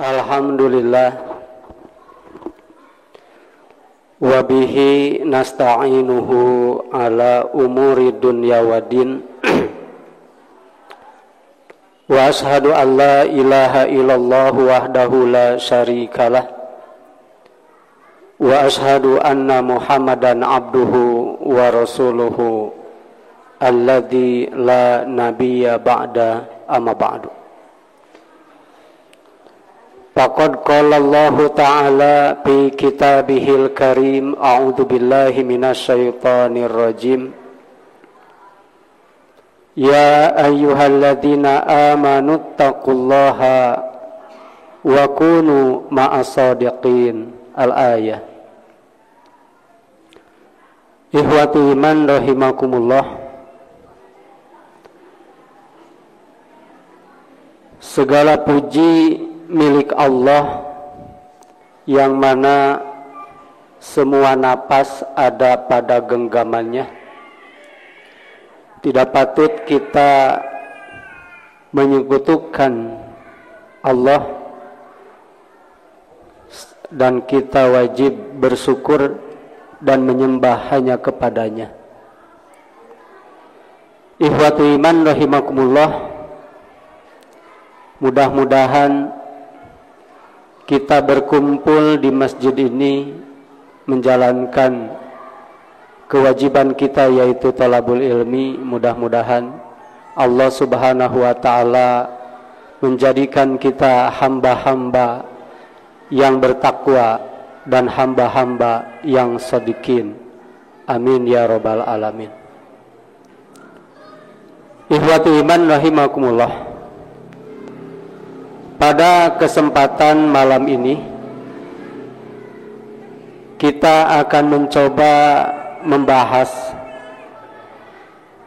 Alhamdulillah wa bihi nasta'inuhu ala umuri dunya waddin wa ashhadu an la ilaha illallah wahdahu la syarikalah wa ashhadu anna Muhammadan abduhu wa rasuluhu alladzi la nabiyya ba'da amma ba'du. Faqad qala Allah Ta'ala fi kitabihil karim, a'udzu billahi minasyaitonir rajim. Ya ayyuhalladzina amanu taqullaha wa kunu ma'as shadiqin. Al-ayah. Ikhwatu iman rahimakumullah. Segala puji milik Allah yang mana semua napas ada pada genggamannya. Tidak patut kita menyekutukan Allah dan kita wajib bersyukur dan menyembah hanya kepadanya. Ikhwatu iman rahimakumullah, mudah-mudahan kita berkumpul di masjid ini menjalankan kewajiban kita yaitu thalabul ilmi. Mudah-mudahan Allah Subhanahu wa Ta'ala menjadikan kita hamba-hamba yang bertakwa dan hamba-hamba yang shadiqin. Amin ya rabbal alamin. Ikhwatu iman rahimakumullah, pada kesempatan malam ini kita akan mencoba membahas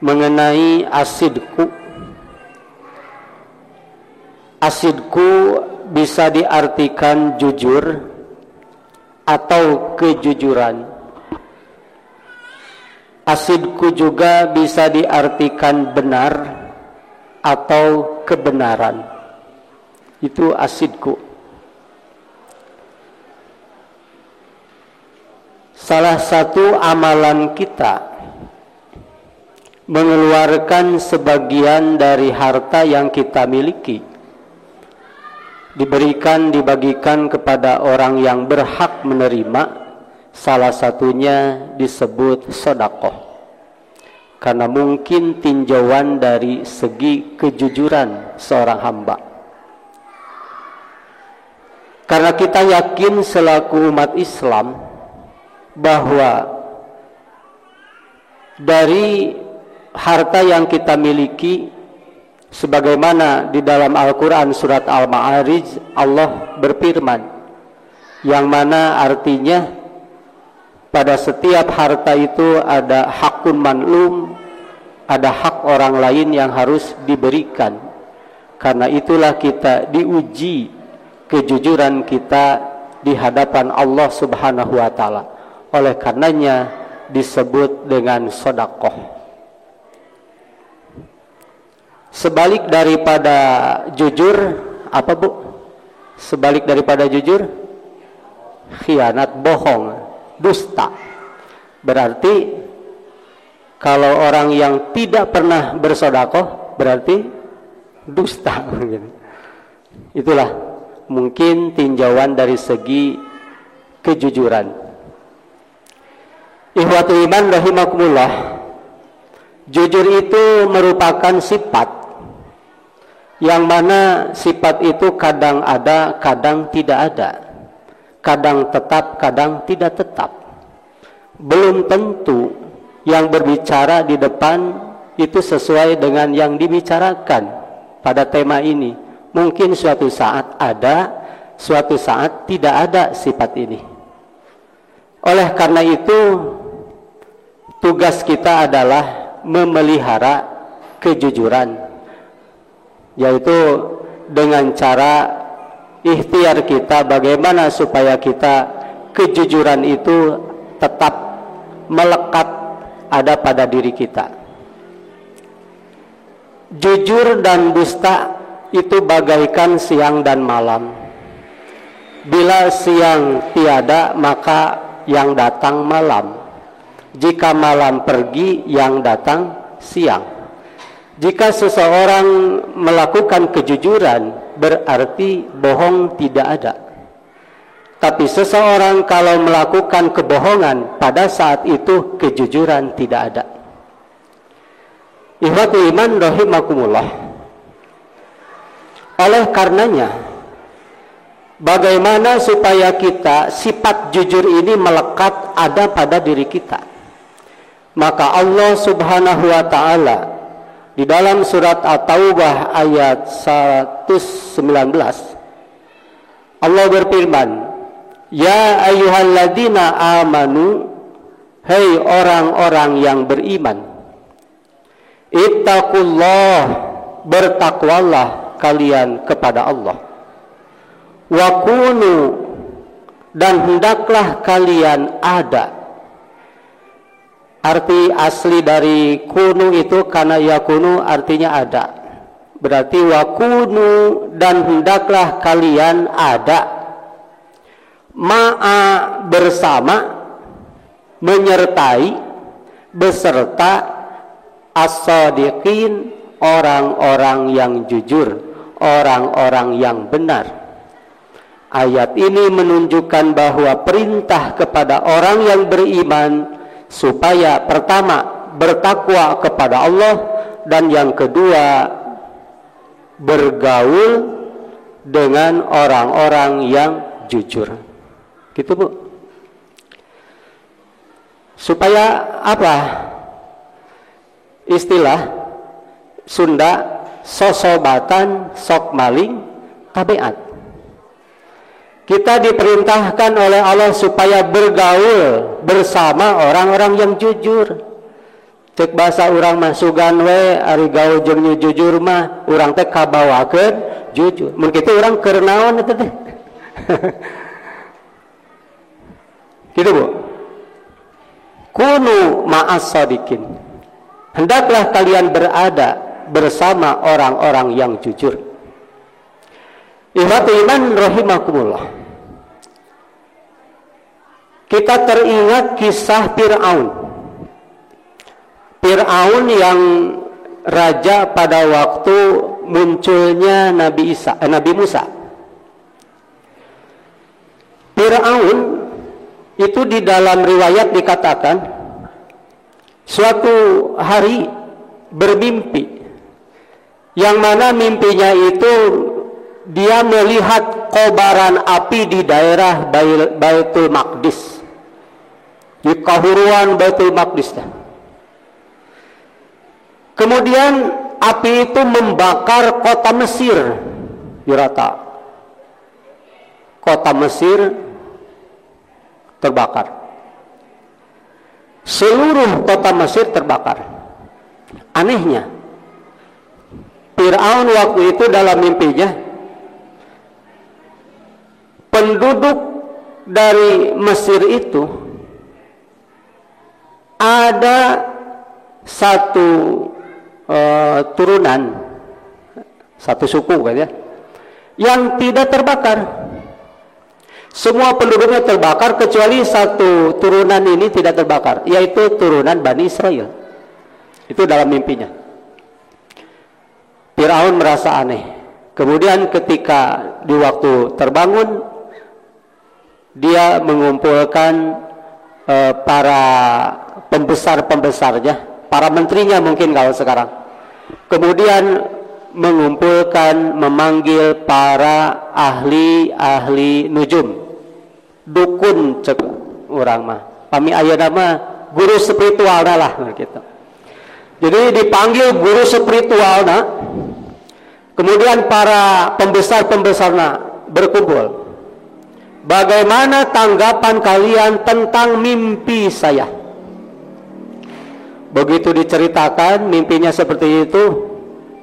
mengenai asidku. Asidku bisa diartikan jujur atau kejujuran. Asidku juga bisa diartikan benar atau kebenaran. Itu asidku. Salah satu amalan kita mengeluarkan sebagian dari harta yang kita miliki, dibagikan kepada orang yang berhak menerima. Salah satunya disebut sedekah, karena mungkin tinjauan dari segi kejujuran seorang hamba. Karena kita yakin selaku umat Islam bahwa dari harta yang kita miliki, sebagaimana di dalam Al-Quran surat Al-Ma'arij Allah berfirman, yang mana artinya pada setiap harta itu ada hakun manlum, ada hak orang lain yang harus diberikan. Karena itulah kita diuji kejujuran kita di hadapan Allah Subhanahu wa Ta'ala. Oleh karenanya disebut dengan sedekah. Sebalik daripada jujur apa Bu? Sebalik daripada jujur khianat, bohong, dusta. Berarti kalau orang yang tidak pernah bersedekah berarti dusta. Itulah mungkin tinjauan dari segi kejujuran. Ikhwatu iman rahimakumullah, jujur itu merupakan sifat yang mana sifat itu kadang ada, kadang tidak ada, kadang tetap, kadang tidak tetap. Belum tentu yang berbicara di depan itu sesuai dengan yang dibicarakan pada tema ini. Mungkin suatu saat ada, suatu saat tidak ada sifat ini. Oleh karena itu, tugas kita adalah memelihara kejujuran, yaitu dengan cara ikhtiar kita bagaimana supaya kita kejujuran itu tetap melekat ada pada diri kita. Jujur dan dusta itu bagaikan siang dan malam. Bila siang tiada, maka yang datang malam. Jika malam pergi, yang datang siang. Jika seseorang melakukan kejujuran, berarti bohong tidak ada. Tapi seseorang kalau melakukan kebohongan, pada saat itu kejujuran tidak ada. Ikhwatul iman rahimakumullah. Oleh karenanya, bagaimana supaya kita sifat jujur ini melekat ada pada diri kita? Maka Allah Subhanahu wa taala di dalam surat At-Taubah ayat 119 Allah berfirman, "Ya ayyuhalladzina amanu, hei orang-orang yang beriman, ittaqullah, bertakwalah kalian kepada Allah. Wa kunu, dan hendaklah kalian ada." Arti asli dari kunu itu karena yakunu artinya ada. Berarti wa kunu, dan hendaklah kalian ada. Ma'a, bersama, menyertai, beserta, as-sadiqin, orang-orang yang jujur, orang-orang yang benar. Ayat ini menunjukkan bahwa perintah kepada orang yang beriman supaya pertama bertakwa kepada Allah, dan yang kedua bergaul dengan orang-orang yang jujur. Gitu Bu. Supaya apa? Istilah Sunda, sosobatan sok maling tabiat. Kita diperintahkan oleh Allah supaya bergaul bersama orang-orang yang jujur. Cek bahasa urang mah sugan we ari gaul jeung jujur mah urang teh kabawakeun jujur. Mun kitu urang keur naon eta teh? Gitu Bu. Kunu ma'as shadiqin. Hendaklah kalian berada bersama orang-orang yang jujur. Ikhwatul iman rahimakumullah. Kita teringat kisah Fir'aun. Fir'aun yang raja pada waktu munculnya Nabi Musa. Fir'aun itu di dalam riwayat dikatakan suatu hari bermimpi, yang mana mimpinya itu dia melihat kobaran api di daerah Baitul Maqdis, di kahuruan Baitul Maqdis. Kemudian api itu membakar kota Mesir dirata. Kota Mesir terbakar. Seluruh kota Mesir terbakar. Anehnya, Fir'aun waktu itu dalam mimpinya, penduduk dari Mesir itu ada satu turunan, satu suku kan ya, yang tidak terbakar. Semua penduduknya terbakar kecuali satu turunan ini tidak terbakar, yaitu turunan Bani Israel. Itu dalam mimpinya. Fir'aun merasa aneh. Kemudian ketika di waktu terbangun, dia mengumpulkan para pembesar-pembesarnya, para menterinya mungkin kalau sekarang. Kemudian mengumpulkan, memanggil para ahli-ahli nujum, dukun cek orang mah. Pami ayeuna mah guru spiritualna lah gitu. Jadi dipanggil guru spiritualna. Kemudian para pembesar-pembesarna berkumpul. Bagaimana tanggapan kalian tentang mimpi saya? Begitu diceritakan mimpinya seperti itu,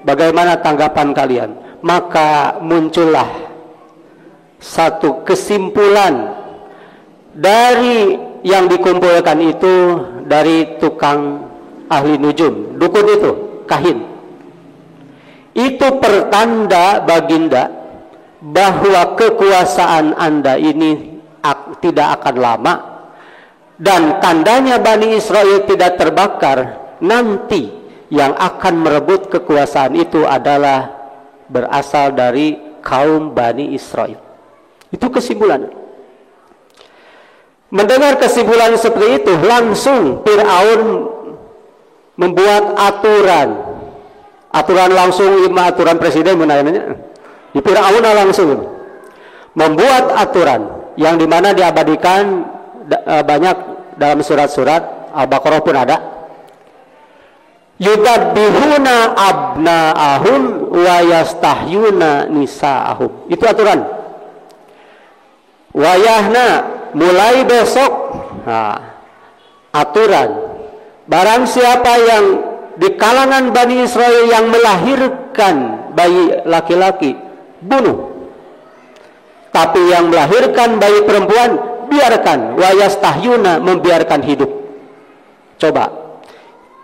bagaimana tanggapan kalian? Maka muncullah satu kesimpulan dari yang dikumpulkan itu, dari tukang ahli nujum, dukun itu, kahin. Itu pertanda baginda bahwa kekuasaan Anda ini tidak akan lama, dan tandanya Bani Israel tidak terbakar, nanti yang akan merebut kekuasaan itu adalah berasal dari kaum Bani Israel. Itu kesimpulan. Mendengar kesimpulan seperti itu, langsung Fir'aun membuat aturan langsung, aturan presiden menanya. Di Fir'aun langsung membuat aturan yang dimana diabadikan banyak dalam surat-surat Al-Baqarah pun ada. Yudabbihuna abna'ahum wa yastahyuna nisa'ahum. Itu aturan. Wayahna mulai besok, aturan barang siapa yang di kalangan Bani Israel yang melahirkan bayi laki-laki, bunuh. Tapi yang melahirkan bayi perempuan, biarkan. Wayastahyuna, membiarkan hidup. Coba,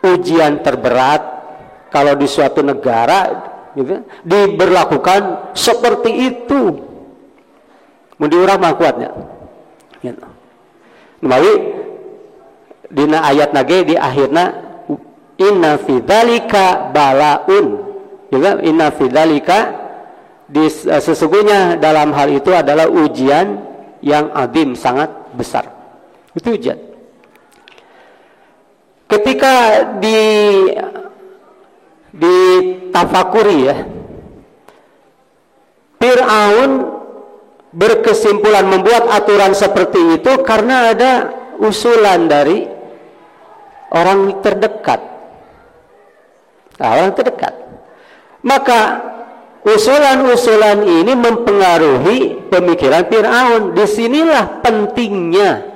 ujian terberat kalau di suatu negara gitu, diberlakukan seperti itu. Mau diurang mah kuatnya. Gitu. Nabi dina ayat nage di akhirna inna fi dzalika balaun. Juga inna fi dzalika, sesungguhnya dalam hal itu adalah ujian yang azim, sangat besar. Itu ujian. Ketika ditafakuri ya, Fir'aun berkesimpulan membuat aturan seperti itu karena ada usulan dari orang terdekat. Orang terdekat. Maka usulan-usulan ini mempengaruhi pemikiran Fir'aun. Disinilah pentingnya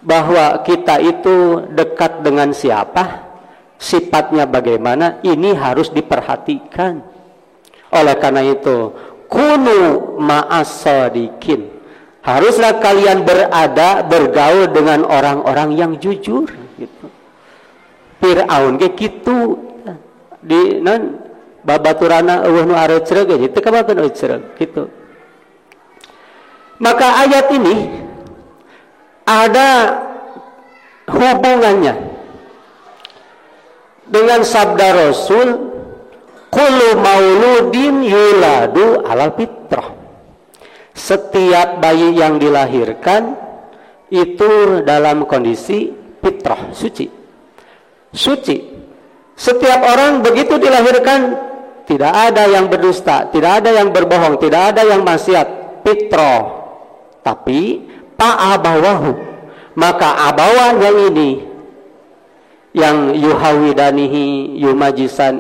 bahwa kita itu dekat dengan siapa, sifatnya bagaimana, ini harus diperhatikan. Oleh karena itu, kunu ma'as-shadiqin, haruslah kalian bergaul dengan orang-orang yang jujur gitu. Fir'aun ge kitu di babaturana eueuh nu areureg ge teu kabakeun areureg gitu. Maka ayat ini ada hubungannya dengan sabda Rasul, kullu mauludin yuladu ala fitrah. Setiap bayi yang dilahirkan itu dalam kondisi fitrah, suci. Setiap orang begitu dilahirkan tidak ada yang berdusta, tidak ada yang berbohong, tidak ada yang maksiat, fitrah. Tapi fa'abawahu, maka abawanya ini yang yuhawidanihi,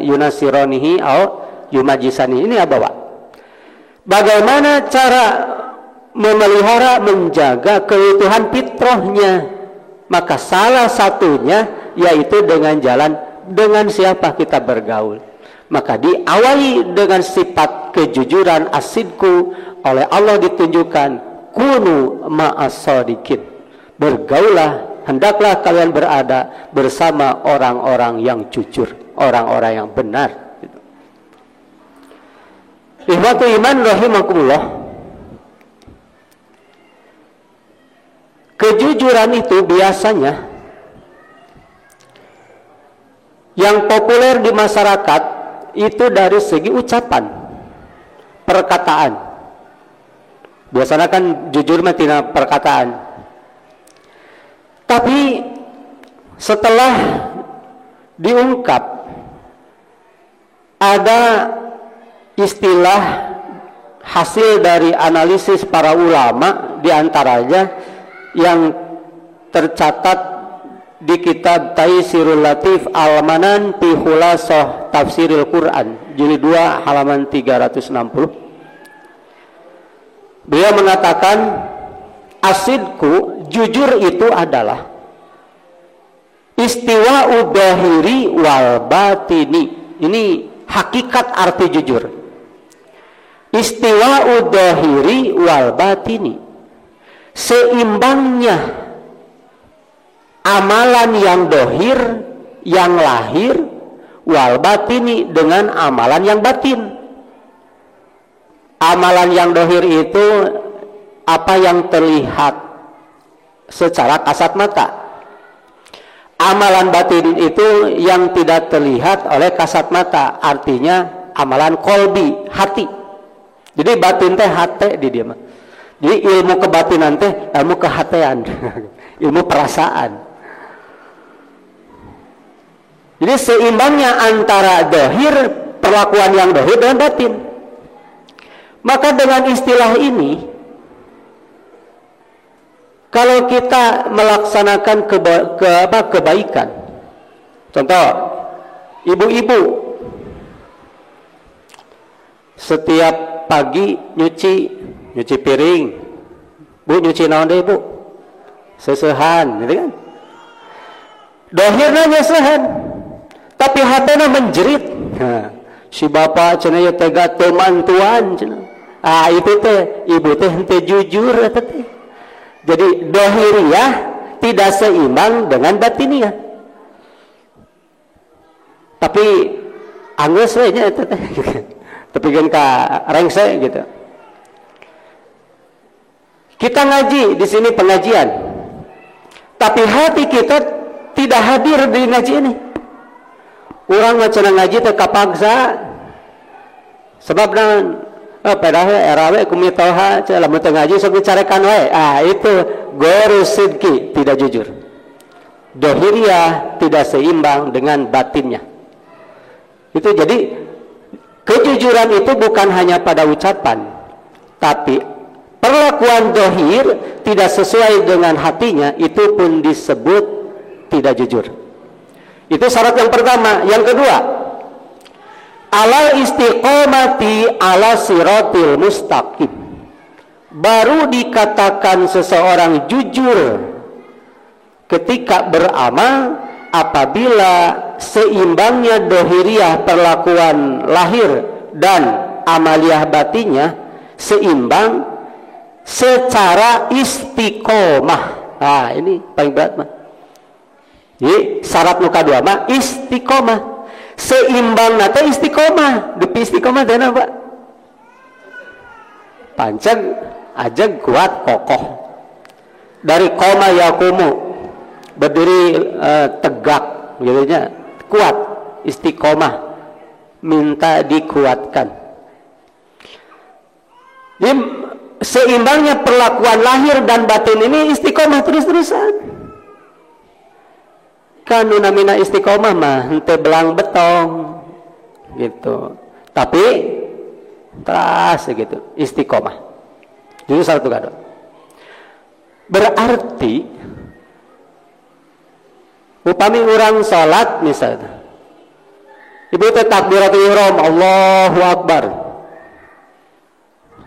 yunasironihi, yumajisani, ini abawa. Bagaimana cara memelihara, menjaga keutuhan fitrahnya? Maka salah satunya yaitu dengan jalan, dengan siapa kita bergaul. Maka diawali dengan sifat kejujuran, asidku, oleh Allah ditunjukkan kunu ma'as-shadiqin, bergaulah, hendaklah kalian berada bersama orang-orang yang jujur, orang-orang yang benar. Ikhwatu iman rahimakumullah, kejujuran itu biasanya yang populer di masyarakat itu dari segi ucapan, perkataan. Biasanya kan jujur mah tina perkataan. Tapi setelah diungkap, ada istilah hasil dari analisis para ulama, diantaranya yang tercatat di kitab Taisirul Latif Al-Manan fi Khulasah Tafsiril Quran, jilid 2 halaman 360. Beliau mengatakan, asidku, jujur itu adalah istiwa'u dhahiri wal batini. Ini hakikat arti jujur. Istiwa'u dhahiri wal batini, seimbangnya amalan yang dohir, yang lahir, wal batini, dengan amalan yang batin. Amalan yang dohir itu apa yang terlihat secara kasat mata. Amalan batin itu yang tidak terlihat oleh kasat mata, artinya amalan kolbi, hati. Jadi batin teh hati di dia mah. Jadi ilmu kebatinan teh ilmu kehatian, ilmu perasaan. Jadi seimbangnya antara dohir, perlakuan yang dohir dan batin. Maka dengan istilah ini, kalau kita melaksanakan kebaikan, contoh ibu-ibu setiap pagi nyuci piring, bu nyuci naon deh bu, sesehan, gitu kan? Dohirna nyesehan, tapi hatena menjerit. Nah, si bapak cenah ya tega temantuan cenah. Ah itu teh ibu teh henteu jujur eta teh. Jadi dohiriyah tidak seimbang dengan batiniyah. Tapi anggeus we nya eta teh. Tepikeun ka rengse gitu. Kita ngaji di sini pengajian. Tapi hati kita tidak hadir di ngaji ini. Urang cenah ngaji teh kapaksa. Sebab padahal era we kumitoha lamun teu ngaji sok dicarekan we. Ah itu ghairu sidqi, tidak jujur. Dohiriyah tidak seimbang dengan batinnya. Itu jadi kejujuran itu bukan hanya pada ucapan, tapi perlakuan dohir tidak sesuai dengan hatinya, itu pun disebut tidak jujur. Itu syarat yang pertama. Yang kedua, alal istiqomati ala siratil mustaqim. Baru dikatakan seseorang jujur ketika beramal apabila seimbangnya dohiriyah perlakuan lahir dan amaliyah batinnya seimbang secara istiqomah. Nah ini paling berat mah. Jadi syarat muka dua mah istiqomah. Seimbang nate istiqomah. Depi istiqomah teh apa? Pancen aja kuat kokoh. Dari koma yakumu, berdiri tegak gitu nya, kuat, istiqomah, minta dikuatkan. Jadi seimbangnya perlakuan lahir dan batin ini istiqomah terus-terusan. Kan namina istiqomah mah henteu belang betong gitu. Tapi terus gitu istiqomah. Jadi satu kado. Berarti upami orang salat misalnya. Ibu teh takbiratul ihram, Allahu akbar.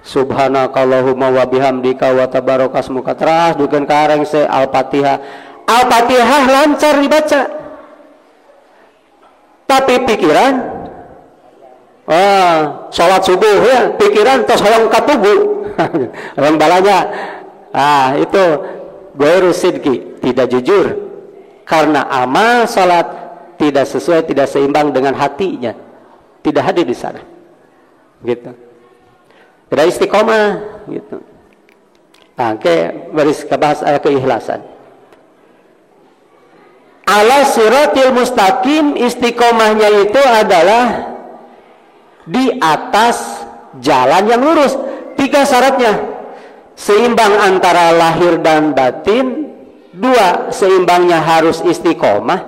Subhanakallahumma wa bihamdika wa tabarakasmuka, terus dukeun ka rengse Al-Fatihah. Al-Fatihah lancar dibaca. Tapi pikiran salat subuh ya, pikiran tos hoyong katugu. Orang balanya. Itu ghairu sidqi, tidak jujur. Karena amal salat tidak sesuai, tidak seimbang dengan hatinya. Tidak hadir di sana. Gitu. Tidak istiqomah gitu. Oke, baris kabahas ayat keikhlasan. Ala siratil mustaqim, istiqomahnya itu adalah di atas jalan yang lurus. 3 syaratnya. Seimbang antara lahir dan batin. 2, seimbangnya harus istiqomah.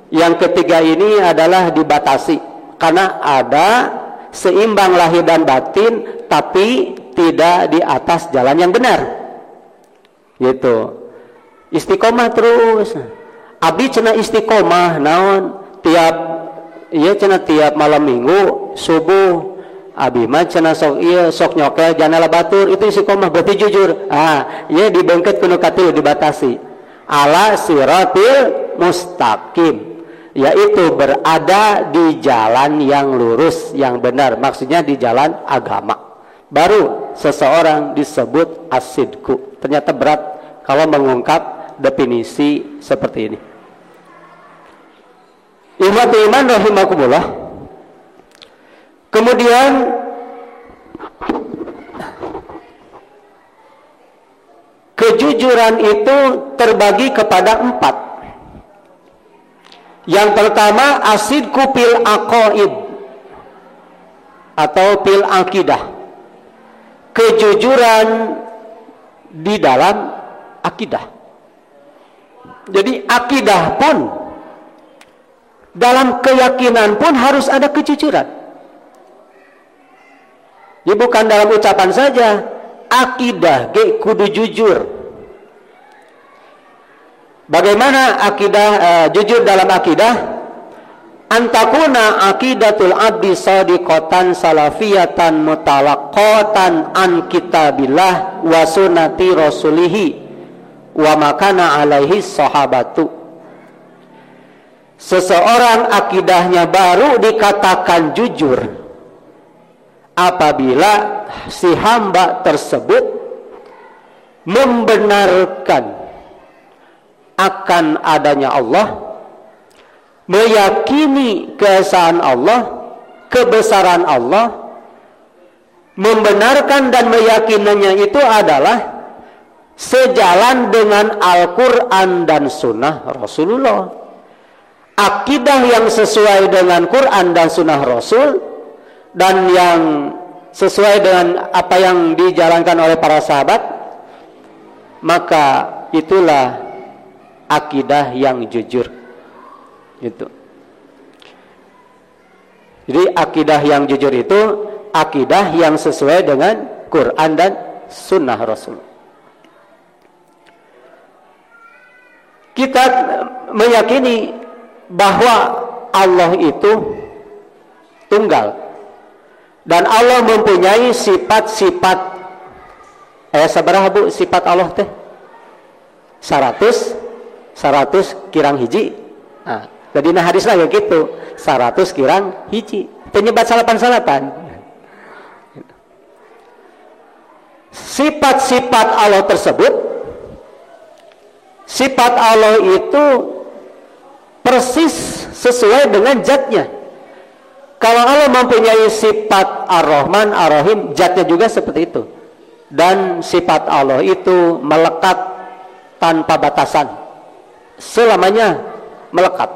Yang ketiga ini adalah dibatasi. Karena ada seimbang lahir dan batin, tapi tidak di atas jalan yang benar. Gitu. Istiqomah terus. Abdi cenah istiqomah naon tiap malam minggu subuh abdi mah cenah sok nyokel janala batur, itu istiqomah berarti jujur. Ieu dibengket kudu katilu dibatasi. Ala siratil mustaqim, yaitu berada di jalan yang lurus, yang benar, maksudnya di jalan agama. Baru seseorang disebut as-sidqu. Ternyata berat kalau mengungkap definisi seperti ini. Iman rahimakumullah. Kemudian kejujuran itu terbagi kepada 4. Yang pertama, asidku fil aqaid atau fil akidah, kejujuran di dalam akidah. Jadi akidah pun, dalam keyakinan pun harus ada kejujuran. Jadi bukan dalam ucapan saja, akidah ge kudu jujur. Bagaimana akidah jujur dalam akidah? Antakuna aqidatul abdi shadiqatan salafiyatan mutalaqqatan an kitabillah wa sunnati rasulihi wa makana alaihi sahabatu. Seseorang akidahnya baru dikatakan jujur apabila si hamba tersebut membenarkan akan adanya Allah, meyakini keesaan Allah, kebesaran Allah, membenarkan dan meyakininya itu adalah sejalan dengan Al-Quran dan Sunnah Rasulullah. Akidah yang sesuai dengan Quran dan Sunnah Rasul dan yang sesuai dengan apa yang dijalankan oleh para sahabat, maka itulah akidah yang jujur. Itu. Jadi akidah yang jujur itu akidah yang sesuai dengan Quran dan Sunnah Rasul. Kita meyakini bahwa Allah itu tunggal dan Allah mempunyai sifat-sifat. Sabaraha bu sifat Allah teh? 100 kirang hiji. Nah, jadi hadis lagi gitu, 100 kirang hiji. Penyebat salapan-salapan. Sifat-sifat Allah tersebut, sifat Allah itu persis sesuai dengan zatnya. Kalau Allah mempunyai sifat Ar-Rahman, Ar-Rahim, zatnya juga seperti itu. Dan sifat Allah itu melekat tanpa batasan. Selamanya melekat.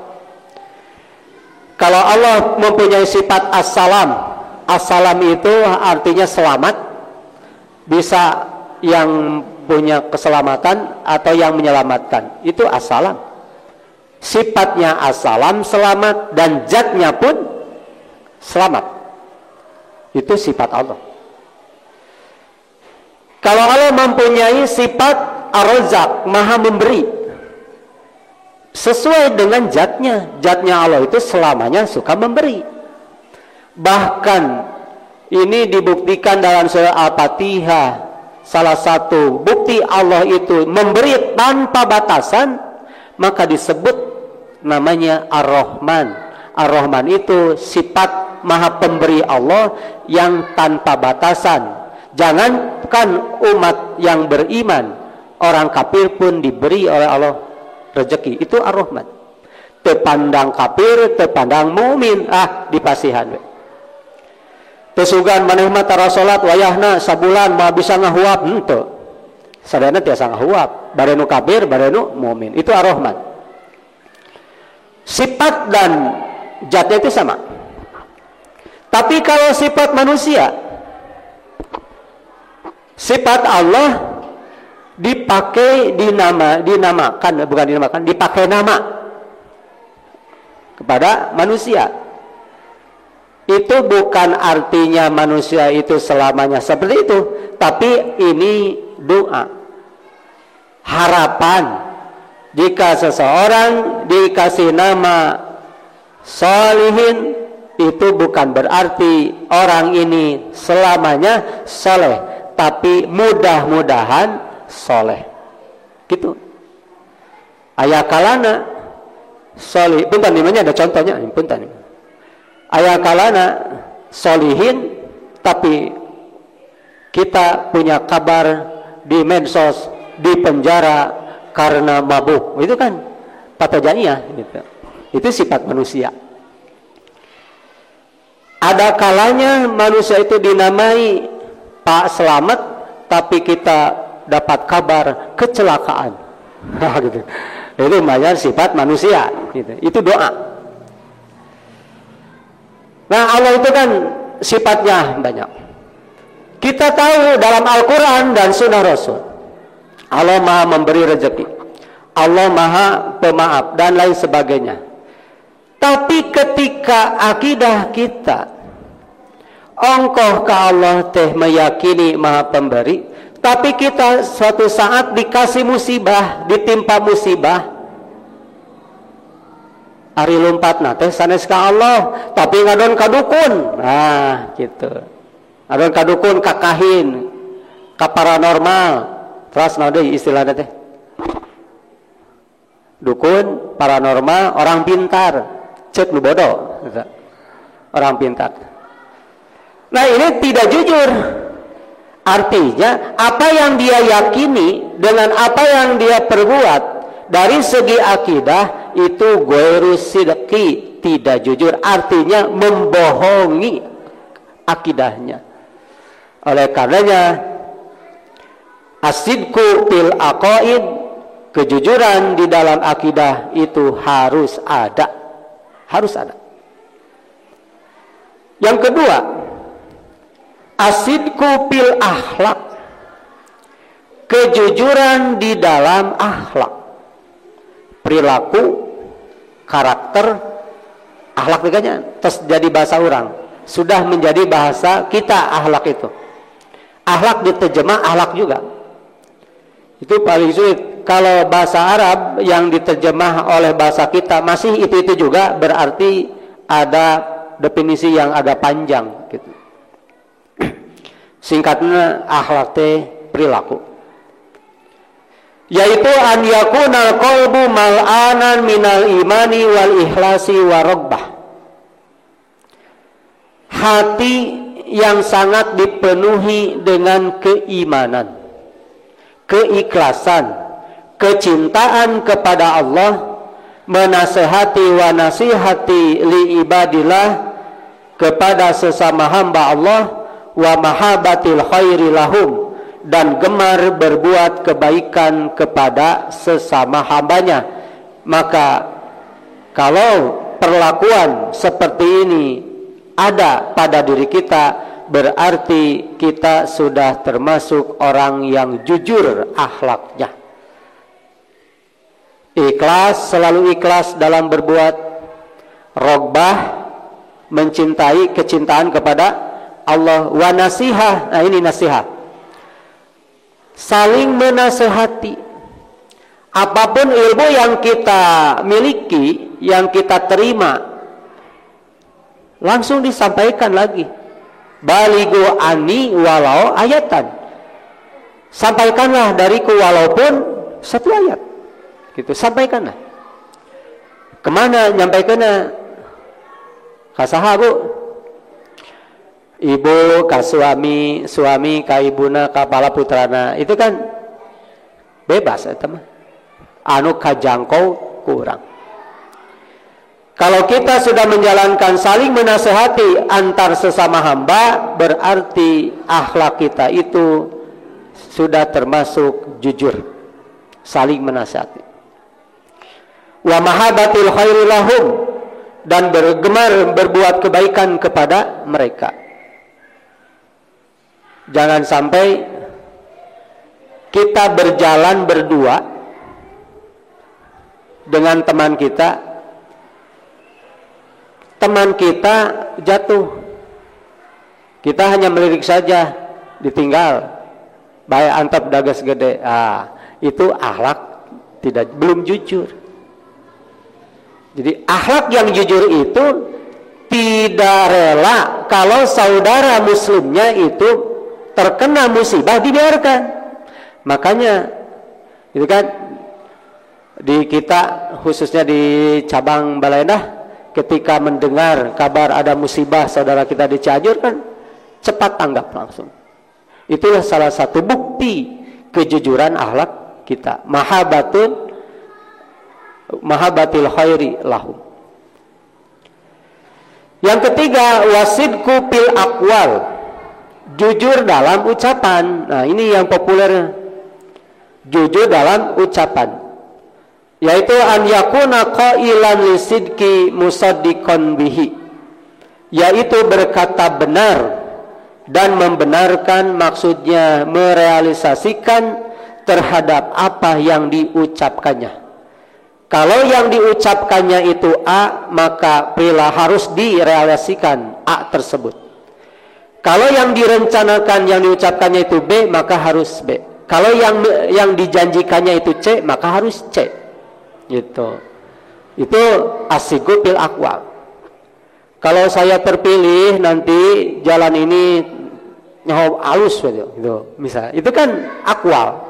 Kalau Allah mempunyai sifat As-Salam, As-Salam itu artinya selamat, bisa yang punya keselamatan atau yang menyelamatkan, itu As-Salam. Sifatnya As-Salam, selamat, dan zatnya pun selamat. Itu sifat Allah. Kalau Allah mempunyai sifat Ar-Razzaq, Maha memberi, sesuai dengan zatnya. Zatnya Allah itu selamanya suka memberi. Bahkan ini dibuktikan dalam surah Al-Fatihah. Salah satu bukti Allah itu memberi tanpa batasan, maka disebut namanya Ar-Rahman. Ar-Rahman itu sifat Maha Pemberi Allah yang tanpa batasan. Jangankan umat yang beriman, orang kafir pun diberi oleh Allah rezeki. Itu Ar-Rahman. Tepandang kafir, tepandang mumin, dipasihan. Tesugan maneh mah tara salat wayahna sabulan mah bisa ngahuap henteu. Sadana tiasa ngahuap, barenu kafir, barenu mumin. Itu Ar-Rahman. Sifat dan zatnya itu sama. Tapi kalau sifat manusia, sifat Allah dipakai dipakai nama kepada manusia. Itu bukan artinya manusia itu selamanya seperti itu, tapi ini doa, harapan. Jika seseorang dikasih nama Sholihin, itu bukan berarti orang ini selamanya soleh, tapi mudah-mudahan soleh. Gitu. Aya kalana solih, punten namanya ada contohnya, punten. Aya kalana solihin, tapi kita punya kabar di medsos di penjara karena mabuk. Itu kan patojaniyah gitu. Itu sifat manusia. Ada kalanya manusia itu dinamai Pak Selamat, tapi kita dapat kabar kecelakaan. Gitu. Itu namanya sifat manusia. Gitu. Itu doa. Nah, Allah itu kan sifatnya banyak. Kita tahu dalam Al-Quran dan Sunnah Rasul, Allah Maha memberi rezeki, Allah Maha pemaaf dan lain sebagainya. Tapi ketika akidah kita ongkoh ke Allah teh meyakini Maha Pemberi, tapi kita suatu saat dikasih musibah, ditimpa musibah, ari lompat teh sanes ka Allah, tapi ngadon kadukun. Nah, gitu. Ngadon kadukun kakahin, ka paranormal. Terus naon deui istilahna teh? Dukun, paranormal, orang pintar. Cek nu bodoh. Orang pintar. Nah, ini tidak jujur. Artinya apa yang dia yakini dengan apa yang dia perbuat dari segi akidah itu ghairu sidqi, tidak jujur, artinya membohongi akidahnya. Oleh karenanya as-sidqu fil aqaid, kejujuran di dalam akidah itu harus ada. Harus ada. Yang kedua, as-sidqu fil akhlak, kejujuran di dalam akhlak, perilaku, karakter, akhlaktiganya terus jadi bahasa orang, sudah menjadi bahasa kita akhlak itu. Akhlak diterjemah akhlak juga. Itu paling sulit. Kalau bahasa Arab yang diterjemah oleh bahasa kita masih itu juga, berarti ada definisi yang agak panjang gitu. Singkatnya akhlak teh perilaku, yaitu an yakunal qalbu mal'anan minal imani wal ikhlasi waraghbah, hati yang sangat dipenuhi dengan keimanan, keikhlasan, kecintaan kepada Allah, menasehati wa nasihati li ibadillah, kepada sesama hamba Allah, wa mahabatil khairi lahum, dan gemar berbuat kebaikan kepada sesama hambanya. Maka kalau perlakuan seperti ini ada pada diri kita, berarti kita sudah termasuk orang yang jujur akhlaknya. Ikhlas, selalu ikhlas dalam berbuat, rogbah, mencintai, kecintaan kepada Allah, wa nasihah. Nah, ini nasihat, saling menasehati. Apapun ilmu yang kita miliki, yang kita terima, langsung disampaikan lagi. Balighu ani walau ayatan, sampaikanlah dariku walaupun satu ayat. Gitu, sampaikanlah. Kemana nyampaikannya? Kasaha bu? Ibu ka suami, suami ka ibuna, ka pala putrana. Itu kan bebas eta mah. Anu kajangkau kurang. Kalau kita sudah menjalankan saling menasehati antar sesama hamba, berarti akhlak kita itu sudah termasuk jujur, saling menasehati. Wa mahabatil khairi lahum, dan bergemar berbuat kebaikan kepada mereka. Jangan sampai kita berjalan berdua dengan teman kita jatuh, kita hanya melirik saja, ditinggal, baik antap dagas gede. Itu akhlak belum jujur. Jadi akhlak yang jujur itu tidak rela kalau saudara muslimnya itu terkena musibah dibiarkan. Makanya itu kan di kita, khususnya di cabang Balendah, ketika mendengar kabar ada musibah saudara kita di Cianjur kan cepat tanggap langsung. Itulah salah satu bukti kejujuran akhlak kita. Mahabatil khairi lahum. Yang ketiga, wasidku fil aqwal, jujur dalam ucapan. Nah, ini yang populer. jujur dalam ucapan, yaitu an yakuna qailan lisidqi musaddiqan bihi, yaitu berkata benar dan membenarkan, maksudnya merealisasikan terhadap apa yang diucapkannya. Kalau yang diucapkannya itu A, maka perilaku harus direalisasikan A tersebut. Kalau yang direncanakan, yang diucapkannya itu B, maka harus B. Kalau yang dijanjikannya itu C, maka harus C. Gitu. Itu as-sidqu fil aqwal. Kalau saya terpilih nanti jalan ini nyaho halus gitu. Misal, itu kan aqwal.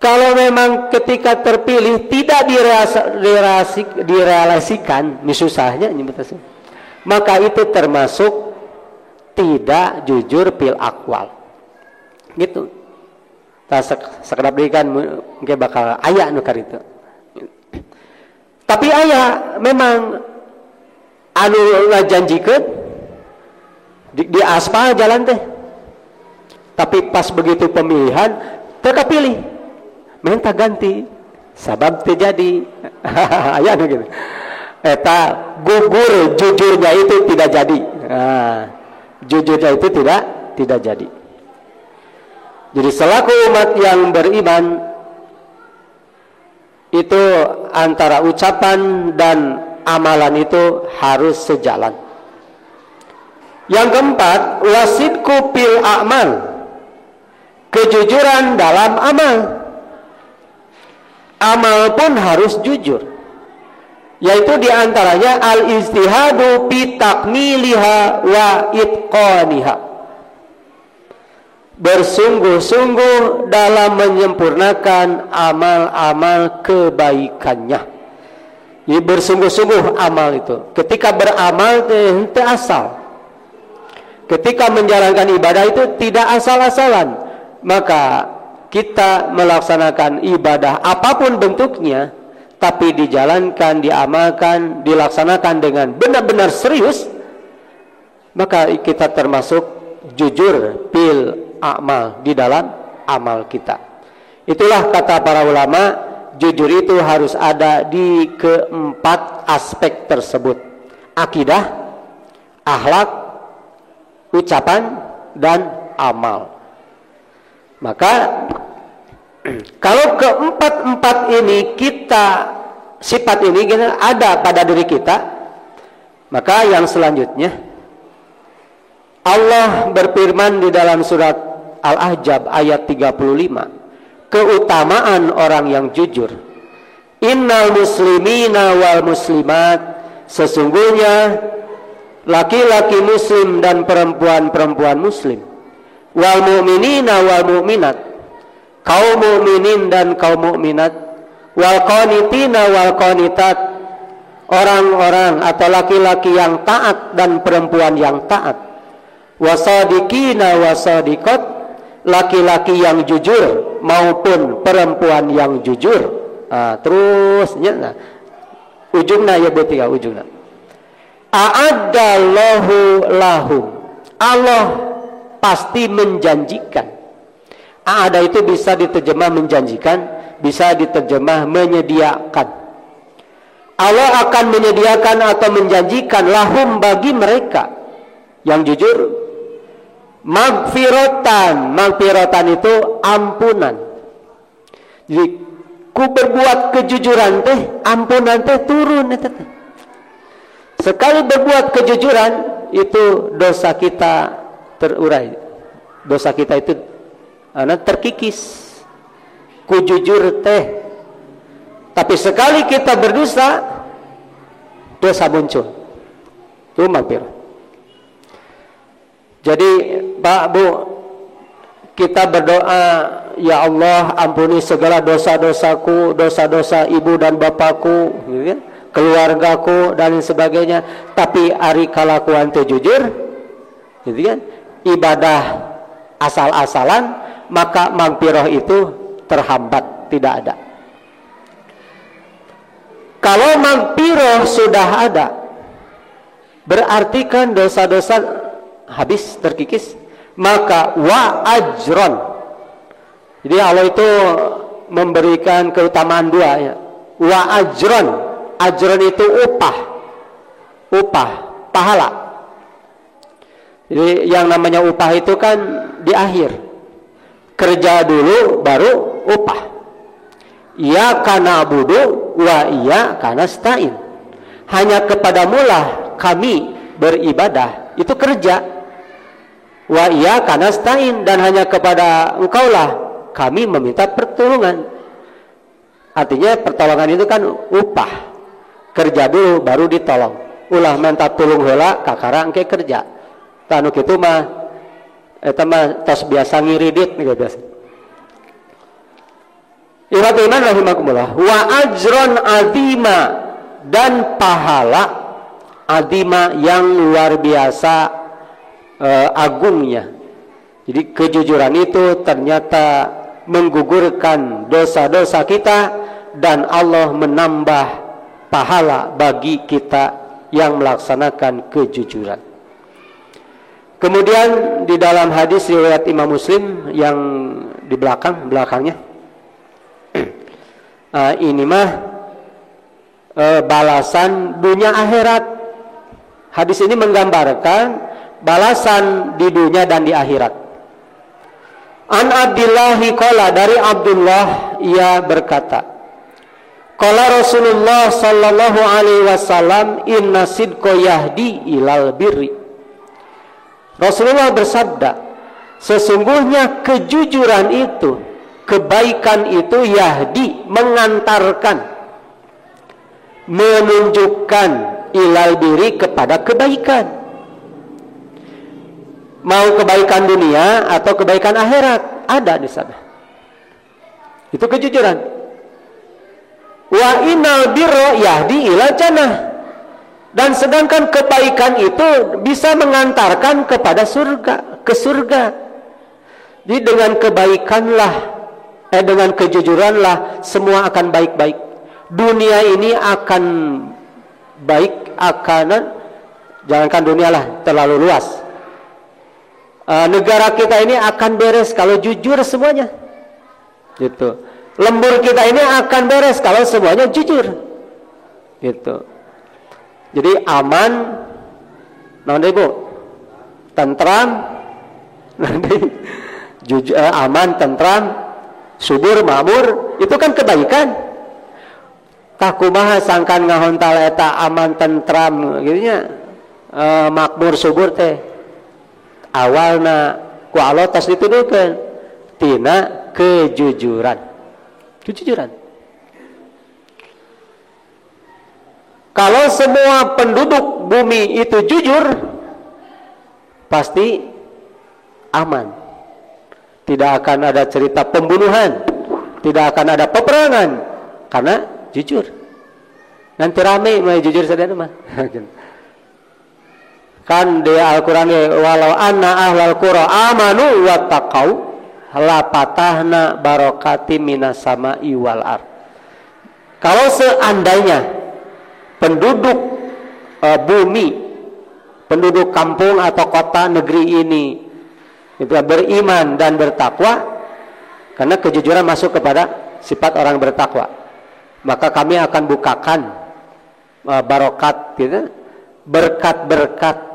Kalau memang ketika terpilih tidak direalisasikan, misusahnya maka itu termasuk tidak jujur fil aqwal. Gitu. Tak sekedap berikan mungkin bakal aya nu karitu. Tapi aya memang anu ngajanjikeun di aspal jalan teh. Tapi pas begitu pemilihan teu kapilih. Minta ganti sabab terjadi aya anu gitu. Eta gugur jujurnya itu tidak jadi. Jujurnya itu tidak jadi. Jadi selaku umat yang beriman itu antara ucapan dan amalan itu harus sejalan. Yang keempat, wasidqu fil a'mal, kejujuran dalam amal. Amal pun harus jujur, yaitu diantaranya al-ijtihadu fi takmiliha wa itqaniha, bersungguh-sungguh dalam menyempurnakan amal-amal kebaikannya. Jadi bersungguh-sungguh amal itu. Ketika beramal itu asal. Ketika menjalankan ibadah itu tidak asal-asalan. Maka kita melaksanakan ibadah apapun bentuknya, tapi dijalankan, diamalkan, dilaksanakan dengan benar-benar serius, maka kita termasuk jujur fil amal, di dalam amal kita. Itulah kata para ulama, jujur itu harus ada di keempat aspek tersebut: akidah, akhlak, ucapan, dan amal. Maka kalau keempat-empat ini kita, sifat ini ada pada diri kita, maka yang selanjutnya Allah berfirman di dalam surat Al-Ahzab ayat 35, keutamaan orang yang jujur. Innal muslimina wal muslimat, sesungguhnya laki-laki muslim dan perempuan-perempuan muslim, wal mu'minina wal mu'minat, kaum mukminin dan kaum mukminat, wal qanitina wal qanitat, orang-orang atau laki-laki yang taat dan perempuan yang taat, wasadiqina wasadiqat, laki-laki yang jujur maupun perempuan yang jujur. Terusnya ujungna ya betiga ujungna. A'addallahu lahum, Allah pasti menjanjikan. Ada itu bisa diterjemah menjanjikan, bisa diterjemah menyediakan. Allah akan menyediakan atau menjanjikan lahum bagi mereka yang jujur magfiratan. Magfiratan itu ampunan. Jadi ku berbuat kejujuran teh, ampunan teh turun teh. Sekali berbuat kejujuran itu dosa kita terurai. Dosa kita itu terkikis. Ku jujur teh. Tapi sekali kita berdosa, dosa muncul. Itu maghfirah. Jadi Pak Bu, kita berdoa, ya Allah ampuni segala dosa-dosaku, dosa-dosa ibu dan bapakku, keluargaku dan sebagainya. Tapi ari kalakuan teu jujur, gitu kan? Ibadah asal-asalan, maka maghfirah itu terhambat, tidak ada. Kalau maghfirah sudah ada, berarti kan dosa-dosa habis terkikis, maka wa ajron, Jadi Allah itu memberikan keutamaan dua ya. Wa ajron, ajron itu upah, pahala. Jadi yang namanya upah itu kan di akhir. Kerja dulu baru upah. Iyyaka na'budu wa iyyaka nasta'in. Hanya kepadamulah kami beribadah, itu kerja. Wa iyyaka nasta'in, dan hanya kepada engkaulah kami meminta pertolongan. Artinya pertolongan itu kan upah. Kerja dulu baru ditolong. Ulah minta tolong heula kakara engke kerja. Tanu kitu mah eta mah tos biasa ngiridit nih biasa. Ikhwat iman rahimakumullah. Wa ajron azima, dan pahala azima yang luar biasa agungnya. Jadi kejujuran itu ternyata menggugurkan dosa-dosa kita, dan Allah menambah pahala bagi kita yang melaksanakan kejujuran. Kemudian di dalam hadis riwayat Imam Muslim yang di belakangnya, ini mah balasan dunia akhirat. Hadis ini menggambarkan balasan di dunia dan di akhirat. An Abdillahi qala, dari Abdullah ia berkata, qala Rasulullah sallallahu alaihi wasallam, inna sidqa yahdi ilal birri. Rasulullah bersabda, sesungguhnya kejujuran itu, kebaikan itu, yahdi, mengantarkan, menunjukkan, ilal birri, kepada kebaikan. Mau kebaikan dunia atau kebaikan akhirat, ada di sana. Itu kejujuran. Wa innal birra yahdi ila jannah, dan sedangkan kebaikan itu bisa mengantarkan kepada surga, ke surga. Jadi dengan kebaikanlah, dengan kejujuranlah semua akan baik-baik. Dunia ini akan baik, jangankan dunia lah, terlalu luas. Negara kita ini akan beres kalau jujur semuanya, gitu. Lembur kita ini akan beres kalau semuanya jujur, gitu. Jadi aman, nanti bu, tentram, nanti jujur, aman, tentram, subur, makmur, itu kan kebaikan. Kakumaha sangkan ngahontal eta aman, tentram, gitunya, makmur, subur teh. Awalna ku Allah tas dituduhkeun tina kejujuran. Kalau semua penduduk bumi itu jujur, pasti aman. Tidak akan ada cerita pembunuhan, tidak akan ada peperangan, karena jujur. Nanti rame mah jujur sadana mah. Kan di Al-Quran, walau anna ahlal qura amanu wa taqau la patahna barokati minas sama'i wal ard. Kalau seandainya penduduk bumi, penduduk kampung atau kota negeri ini itu beriman dan bertakwa, karena kejujuran masuk kepada sifat orang bertakwa, maka kami akan bukakan barokat, gitu, berkat-berkat,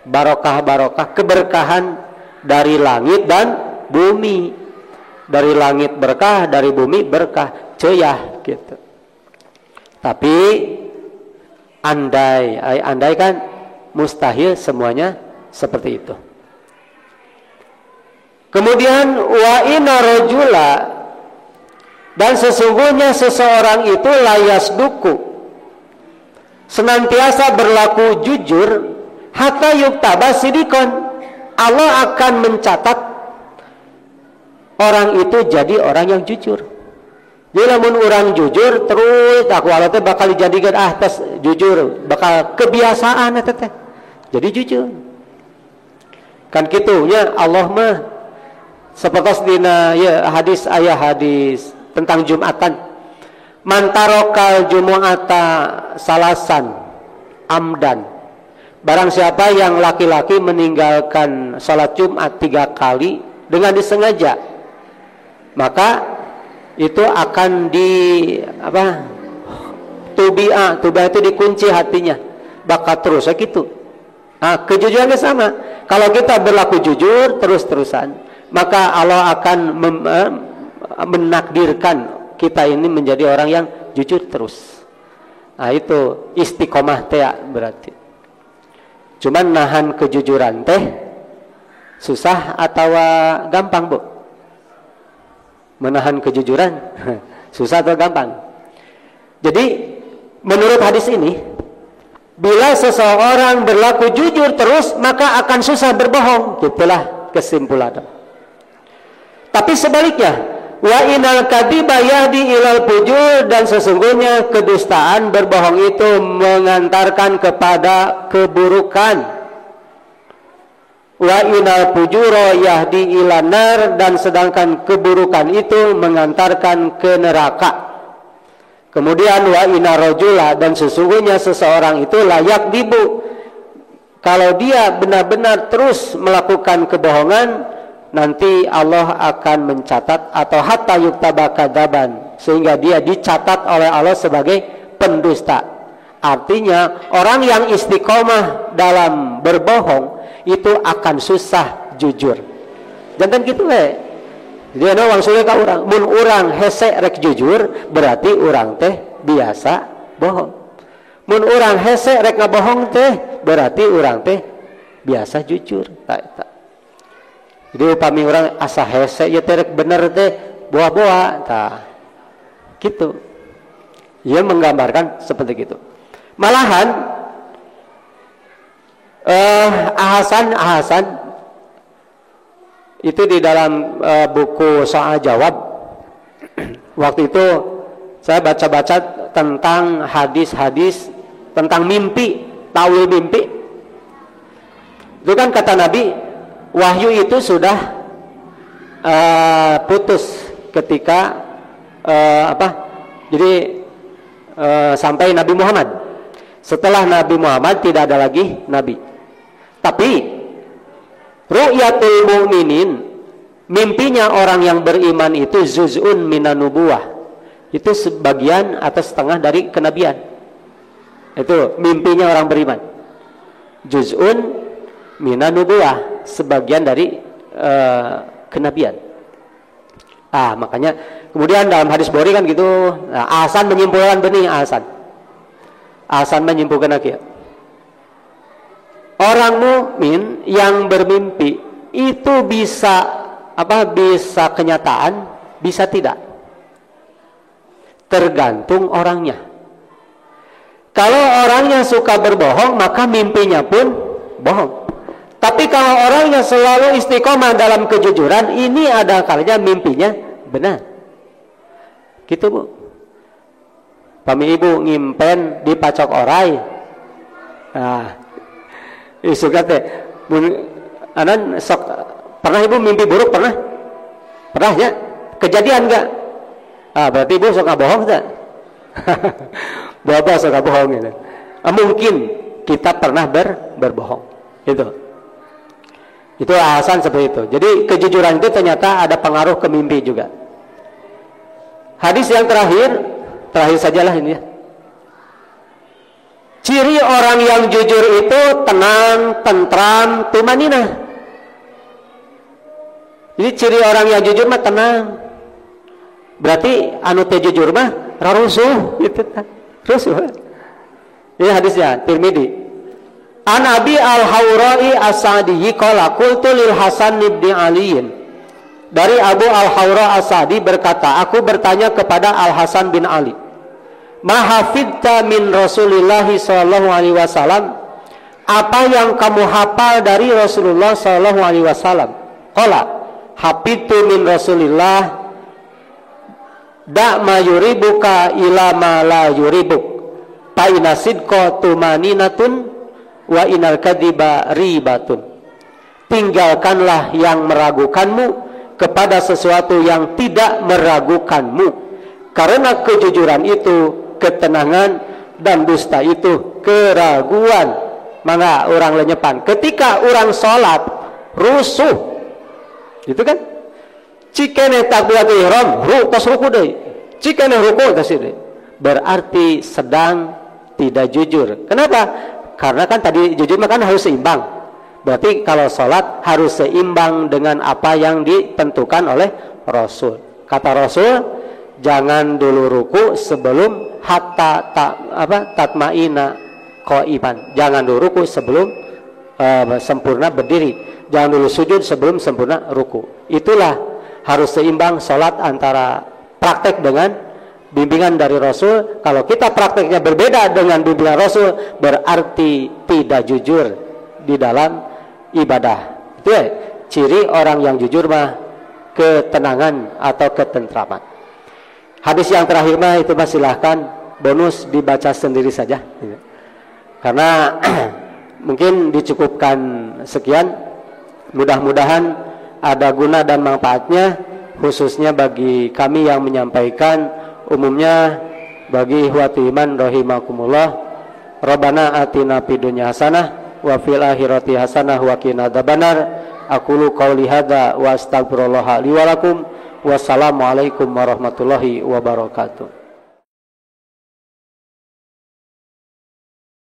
barokah-barokah, keberkahan dari langit dan bumi. Dari langit berkah, dari bumi berkah, ceyah gitu. Tapi andai kan mustahil semuanya seperti itu. Kemudian wa inna rajula, dan sesungguhnya seseorang itu layas duku, senantiasa berlaku jujur, hatta yuktaba sidikon, Allah akan mencatat orang itu jadi orang yang jujur. Jadi lamun orang jujur terus aku Allah teh bakal dijadikan tes jujur, bakal kebiasaan eta teh. Jadi jujur. Kan kitu nya Allah mah sapertos dina ya hadis, aya hadis tentang Jumatan. Man tarokal jumu'ata salasan amdan. Barang siapa yang laki-laki meninggalkan salat Jumat 3 kali dengan disengaja, maka itu akan tubi'ah itu dikunci hatinya, bakal terus gitu. Kejujurannya sama. Kalau kita berlaku jujur terus-terusan, maka Allah akan menakdirkan kita ini menjadi orang yang jujur terus. Itu istiqomah teh berarti. Cuman nahan kejujuran teh susah atau gampang, Bu? Menahan kejujuran susah atau gampang? Jadi menurut hadis ini, bila seseorang berlaku jujur terus, maka akan susah berbohong. Itulah kesimpulan. Tapi sebaliknya, wa inal kadiba yahdi ilal fujur, dan sesungguhnya kedustaan, berbohong itu mengantarkan kepada keburukan. Wa inal fujura yahdi ilan nar, dan sedangkan keburukan itu mengantarkan ke neraka. Kemudian wa inna rajula, dan sesungguhnya seseorang itu layak dibu, kalau dia benar-benar terus melakukan kebohongan, nanti Allah akan mencatat, atau hatta yuktaba kadaban, sehingga dia dicatat oleh Allah sebagai pendusta. Artinya orang yang istiqomah dalam berbohong itu akan susah jujur. Jangan gitu dia orang sulit ka urang, mun urang hese rek jujur, berarti urang teh biasa bohong. Mun urang hese rek ngabohong teh, berarti urang teh biasa jujur. Jadi upami orang asa hese ya teh rek bener teh boa-boa, gitu. Ia menggambarkan seperti itu. Malahan Ahasan itu di dalam buku soal jawab, waktu itu saya baca-baca tentang hadis-hadis tentang mimpi, tawil mimpi. Itu kan kata Nabi, wahyu itu sudah putus ketika sampai Nabi Muhammad. Setelah Nabi Muhammad tidak ada lagi Nabi. Tapi ru'yatul mu'minin, mimpinya orang yang beriman itu juz'un minan nubuwah, itu sebagian atau setengah dari kenabian. Itu mimpinya orang beriman, juz'un minan nubuwah, sebagian dari kenabian. Makanya kemudian dalam hadis Bukhari kan gitu. Hasan menyimpulkan benih. Hasan menyimpulkan lagi, orang mukmin yang bermimpi itu bisa kenyataan, bisa tidak, tergantung orangnya. Kalau orangnya suka berbohong, maka mimpinya pun bohong. Tapi kalau orangnya selalu istiqomah dalam kejujuran, ini ada kalanya mimpinya benar. Gitu, Bu. Pami ibu ngimpen di pacok orai. Suka teh anan sok pernah ibu mimpi buruk, pernah ya? Kejadian enggak? Berarti ibu sok bohong tak? Bapak sok bohong gitu. Mungkin kita pernah berbohong. Itu alasan seperti itu. Jadi kejujuran itu ternyata ada pengaruh ke mimpi juga. Hadis yang terakhir sajalah ini ya. Ciri orang yang jujur itu tenang, tentram, tumaninah. Jadi ciri orang yang jujur mah tenang. Berarti anu teh jujur mah rarusuh gitu. Rusuh. Ini hadisnya Tirmidzi. An Abi Al-Hawra'i As-Sa'di qala qultu lil Hasan bin Ali. Dari Abu Al-Hawra As-Sa'di berkata, aku bertanya kepada Al-Hasan bin Ali, ma hafidta min Rasulillah sallallahu alaihi wasallam, apa yang kamu hafal dari Rasulullah sallallahu alaihi wasallam? Qala hafidtu min Rasulillah da ma yuribuka ila ma la yuribuk, fa inna sidqa tumaninatun wa inal kadiba ribatun. Tinggalkanlah yang meragukanmu kepada sesuatu yang tidak meragukanmu, karena kejujuran itu ketenangan dan dusta itu keraguan. Mangga orang lenyepan ketika orang sholat rusuh, gitu kan? Cikene takbiratul ihram tos ruku deui. Cikene ruku tos deui. Berarti sedang tidak jujur. Kenapa? Karena kan tadi jujur mah kan harus seimbang. Berarti kalau sholat harus seimbang dengan apa yang ditentukan oleh Rasul. Kata Rasul, jangan dulu ruku sebelum hatta tatmaina qaiman. Jangan dulu ruku sebelum sempurna berdiri. Jangan dulu sujud sebelum sempurna ruku. Itulah harus seimbang sholat antara praktek dengan bimbingan dari Rasul. Kalau kita prakteknya berbeda dengan bimbingan Rasul, berarti tidak jujur di dalam ibadah. Itu ya, ciri orang yang jujur mah ketenangan atau ketentraman. Hadis yang terakhir mah itu mah silahkan bonus dibaca sendiri saja. Karena mungkin dicukupkan sekian. Mudah-mudahan ada guna dan manfaatnya, khususnya bagi kami yang menyampaikan, umumnya bagi ikhwati iman rahimakumullah. Rabbana atina fid dunya hasanah wa fil akhirati hasanah wa qina adzabannar. Aqulu qauli hadza wa astaghfirullah li wa lakum. Wassalamualaikum warahmatullahi wabarakatuh.